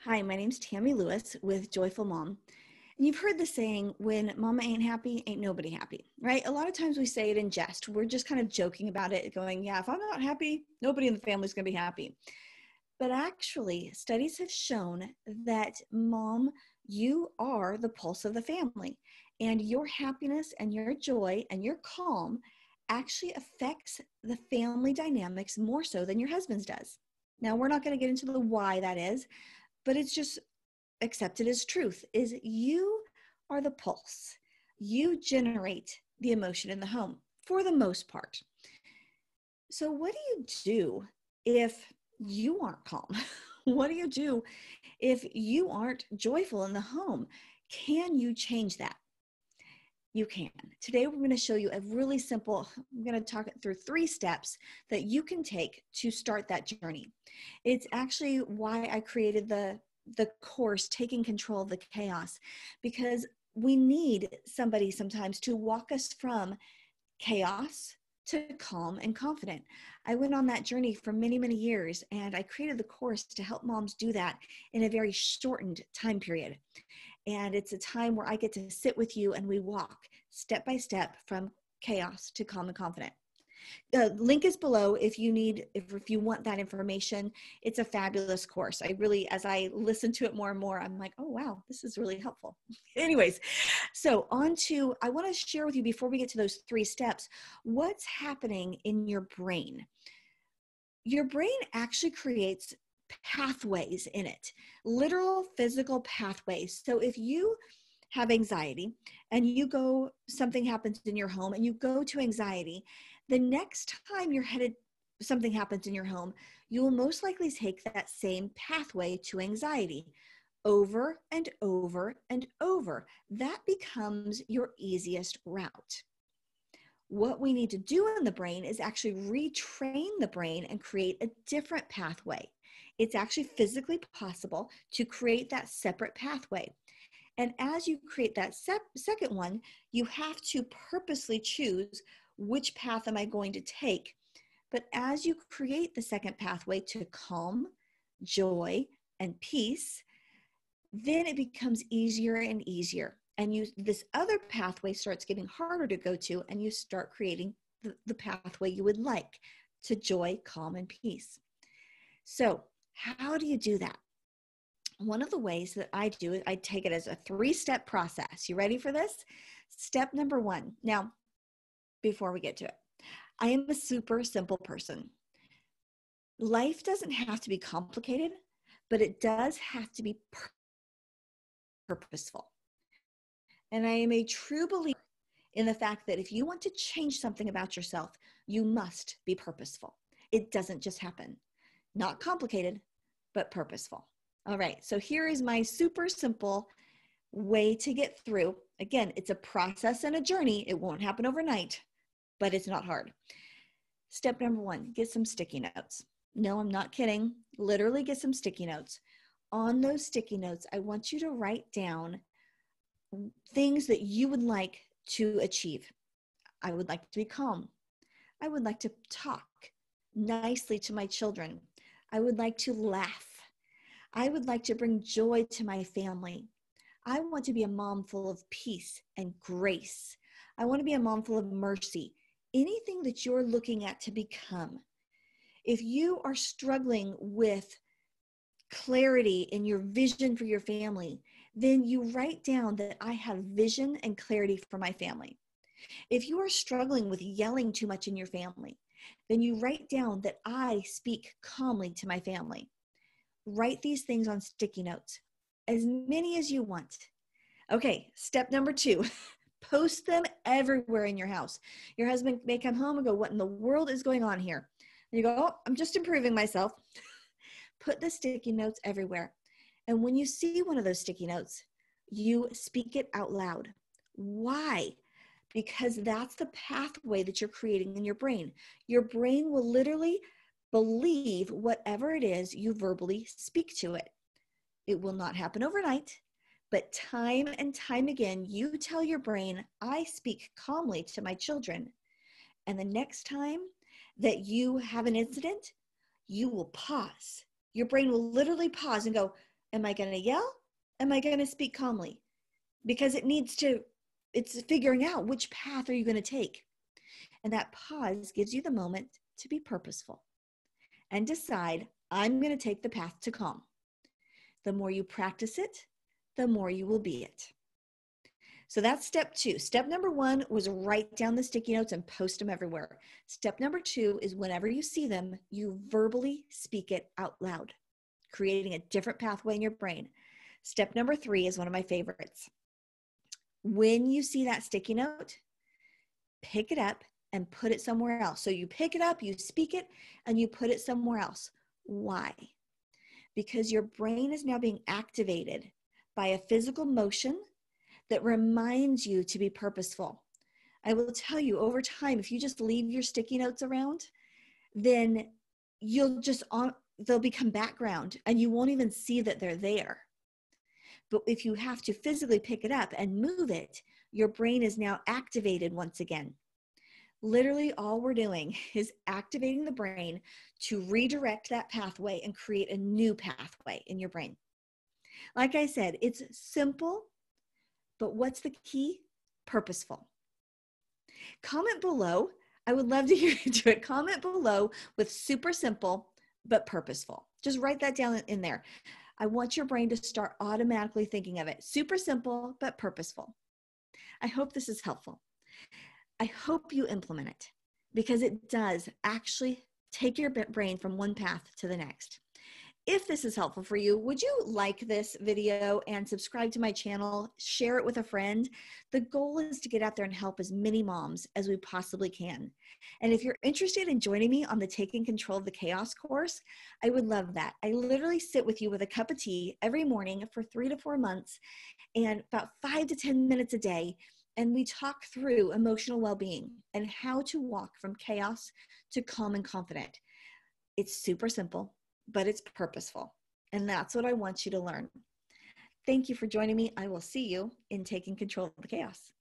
Hi, my name's Tammy Lewis with Joyful Mom. And you've heard the saying, when mama ain't happy, ain't nobody happy, right? A lot of times we say it in jest. We're just kind of joking about it, going, yeah, if I'm not happy, nobody in the family is going to be happy. But actually, studies have shown that mom, you are the pulse of the family. And your happiness and your joy and your calm actually affects the family dynamics more so than your husband's does. Now, we're not going to get into the why that is, but it's just accepted as truth, is you are the pulse. You generate the emotion in the home for the most part. So what do you do if you aren't calm? What do you do if you aren't joyful in the home? Can you change that? You can. Today, we're going to show you a really simple, I'm going to talk it through 3 steps that you can take to start that journey. It's actually why I created the course, Taking Control of the Chaos, because we need somebody sometimes to walk us from chaos to calm and confident. I went on that journey for many, many years, and I created the course to help moms do that in a very shortened time period. And it's a time where I get to sit with you and we walk step by step from chaos to calm and confident. The link is below if you want that information. It's a fabulous course. I really, as I listen to it more and more, I'm like, oh, wow, this is really helpful. Anyways, so I want to share with you before we get to those 3 steps, what's happening in your brain. Your brain actually creates pathways in it, literal physical pathways. So if you have anxiety and something happens in your home and you go to anxiety, the next time something happens in your home, you will most likely take that same pathway to anxiety over and over and over. That becomes your easiest route. What we need to do in the brain is actually retrain the brain and create a different pathway. It's actually physically possible to create that separate pathway. And as you create that second one, you have to purposely choose, which path am I going to take? But as you create the second pathway to calm, joy, and peace, then it becomes easier and easier. And this other pathway starts getting harder to go to, and you start creating the pathway you would like to joy, calm, and peace. So how do you do that? One of the ways that I do it, I take it as a 3-step process. You ready for this? Step number 1. Now, before we get to it, I am a super simple person. Life doesn't have to be complicated, but it does have to be purposeful. And I am a true believer in the fact that if you want to change something about yourself, you must be purposeful. It doesn't just happen. Not complicated, but purposeful. All right, so here is my super simple way to get through. Again, it's a process and a journey. It won't happen overnight, but it's not hard. Step number 1, get some sticky notes. No, I'm not kidding. Literally get some sticky notes. On those sticky notes, I want you to write down things that you would like to achieve. I would like to be calm. I would like to talk nicely to my children. I would like to laugh. I would like to bring joy to my family. I want to be a mom full of peace and grace. I want to be a mom full of mercy. Anything that you're looking at to become. If you are struggling with clarity in your vision for your family, then you write down that I have vision and clarity for my family. If you are struggling with yelling too much in your family, then you write down that I speak calmly to my family. Write these things on sticky notes, as many as you want. Okay, step number 2, post them everywhere in your house. Your husband may come home and go, what in the world is going on here? And you go, oh, I'm just improving myself. Put the sticky notes everywhere. And when you see one of those sticky notes, you speak it out loud. Why? Because that's the pathway that you're creating in your brain. Your brain will literally believe whatever it is you verbally speak to it. It will not happen overnight, but time and time again, you tell your brain, I speak calmly to my children. And the next time that you have an incident, you will pause. Your brain will literally pause and go, Am I going to yell? Am I going to speak calmly? Because it's figuring out which path are you going to take. And that pause gives you the moment to be purposeful and decide, I'm going to take the path to calm. The more you practice it, the more you will be it. So that's step 2. Step number 1 was write down the sticky notes and post them everywhere. Step number 2 is whenever you see them, you verbally speak it out loud, creating a different pathway in your brain. Step number 3 is one of my favorites. When you see that sticky note, pick it up and put it somewhere else. So you pick it up, you speak it, and you put it somewhere else. Why? Because your brain is now being activated by a physical motion that reminds you to be purposeful. I will tell you, over time, if you just leave your sticky notes around, then they'll become background and you won't even see that they're there. But if you have to physically pick it up and move it, your brain is now activated once again. Literally all we're doing is activating the brain to redirect that pathway and create a new pathway in your brain. Like I said, it's simple, but what's the key? Purposeful. Comment below. I would love to hear you do it. Comment below with super simple, but purposeful. Just write that down in there. I want your brain to start automatically thinking of it. Super simple, but purposeful. I hope this is helpful. I hope you implement it because it does actually take your brain from one path to the next. If this is helpful for you, would you like this video and subscribe to my channel, share it with a friend? The goal is to get out there and help as many moms as we possibly can. And if you're interested in joining me on the Taking Control of the Chaos course, I would love that. I literally sit with you with a cup of tea every morning for 3 to 4 months and about 5 to 10 minutes a day. And we talk through emotional well-being and how to walk from chaos to calm and confident. It's super simple, but it's purposeful. And that's what I want you to learn. Thank you for joining me. I will see you in Taking Control of the Chaos.